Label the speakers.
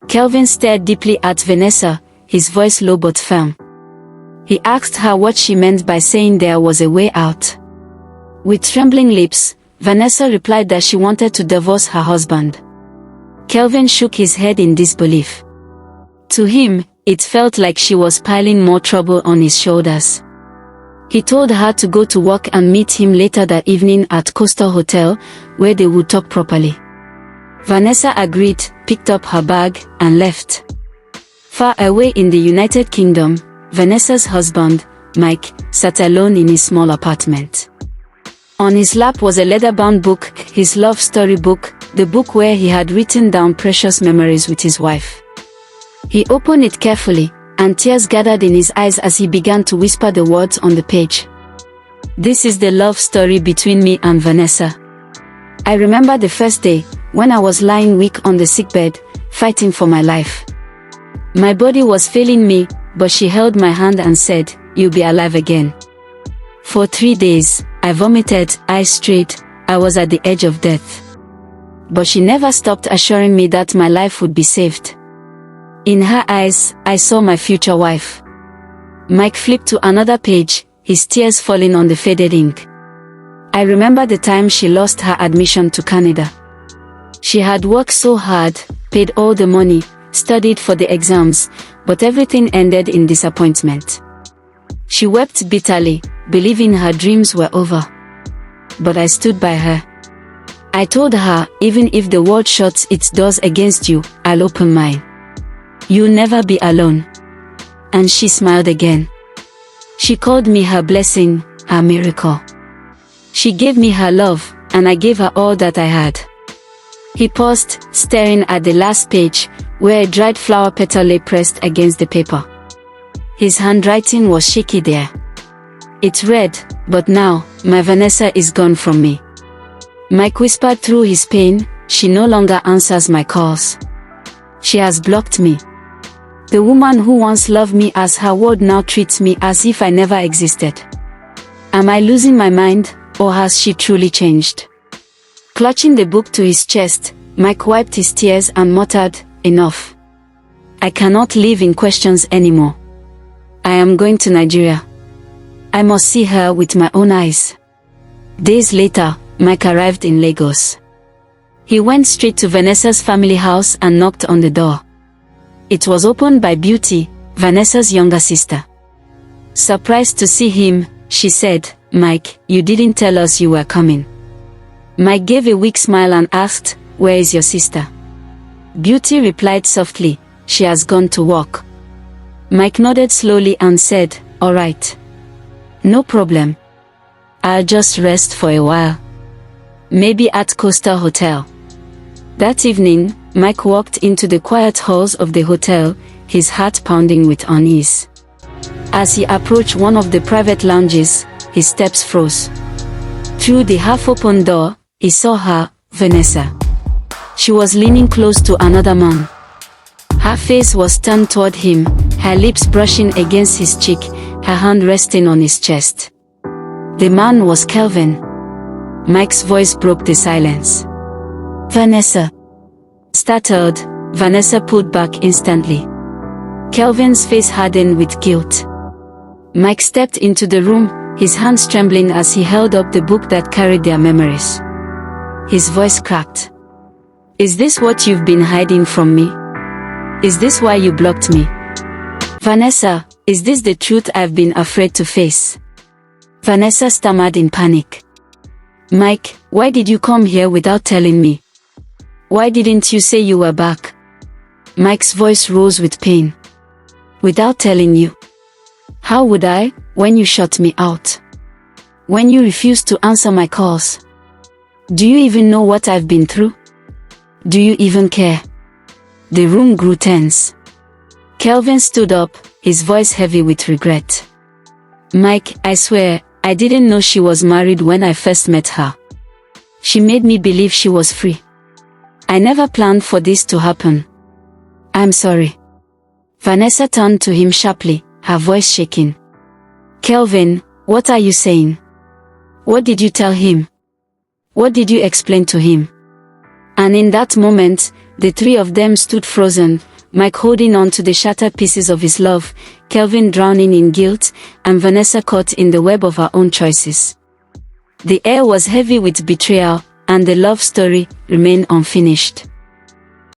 Speaker 1: Kelvin stared deeply at Vanessa, his voice low but firm. He asked her what she meant by saying there was a way out. With trembling lips, Vanessa replied that she wanted to divorce her husband. Kelvin shook his head in disbelief. To him, it felt like she was piling more trouble on his shoulders. He told her to go to work and meet him later that evening at Coastal Hotel, where they would talk properly. Vanessa agreed, picked up her bag, and left. Far away in the United Kingdom, Vanessa's husband, Mike, sat alone in his small apartment. On his lap was a leather-bound book, his love story book, the book where he had written down precious memories with his wife. He opened it carefully, and tears gathered in his eyes as he began to whisper the words on the page. This is the love story between me and Vanessa. I remember the first day, when I was lying weak on the sickbed, fighting for my life. My body was failing me, but she held my hand and said, "You'll be alive again." For 3 days, I vomited, eyes straight, I was at the edge of death. But she never stopped assuring me that my life would be saved. In her eyes, I saw my future wife. Mike flipped to another page, his tears falling on the faded ink. I remember the time she lost her admission to Canada. She had worked so hard, paid all the money, studied for the exams, but everything ended in disappointment. She wept bitterly, believing her dreams were over. But I stood by her. I told her, even if the world shuts its doors against you, I'll open mine. You'll never be alone. And she smiled again. She called me her blessing, her miracle. She gave me her love, and I gave her all that I had. He paused, staring at the last page, where a dried flower petal lay pressed against the paper. His handwriting was shaky there. It read, "But now, my Vanessa is gone from me." Mike whispered through his pain, "She no longer answers my calls. She has blocked me. The woman who once loved me as her word now treats me as if I never existed. Am I losing my mind, or has she truly changed?" Clutching the book to his chest, Mike wiped his tears and muttered, "Enough. I cannot live in questions anymore. I am going to Nigeria. I must see her with my own eyes." Days later, Mike arrived in Lagos. He went straight to Vanessa's family house and knocked on the door. It was opened by Beauty, Vanessa's younger sister. Surprised to see him, she said, "Mike, you didn't tell us you were coming." Mike gave a weak smile and asked, "Where is your sister?" Beauty replied softly, "She has gone to work." Mike nodded slowly and said, "All right. No problem. I'll just rest for a while. Maybe at Coastal Hotel." That evening, Mike walked into the quiet halls of the hotel, his heart pounding with unease. As he approached one of the private lounges, his steps froze. Through the half-open door, he saw her, Vanessa. She was leaning close to another man. Her face was turned toward him, her lips brushing against his cheek, her hand resting on his chest. The man was Kelvin. Mike's voice broke the silence. "Vanessa." Startled, Vanessa pulled back instantly. Kelvin's face hardened with guilt. Mike stepped into the room, his hands trembling as he held up the book that carried their memories. His voice cracked. "Is this what you've been hiding from me? Is this why you blocked me? Vanessa, is this the truth I've been afraid to face?" Vanessa stammered in panic. "Mike, why did you come here without telling me? Why didn't you say you were back?" Mike's voice rose with pain. "Without telling you? How would I, when you shut me out? When you refused to answer my calls? Do you even know what I've been through? Do you even care?" The room grew tense. Kelvin stood up, his voice heavy with regret. "Mike, I swear, I didn't know she was married when I first met her. She made me believe she was free. I never planned for this to happen. I'm sorry." Vanessa turned to him sharply, her voice shaking. "Kelvin, what are you saying? What did you tell him? What did you explain to him?" And in that moment, the three of them stood frozen, Mike holding on to the shattered pieces of his love, Kelvin drowning in guilt, and Vanessa caught in the web of her own choices. The air was heavy with betrayal, and the love story remained unfinished.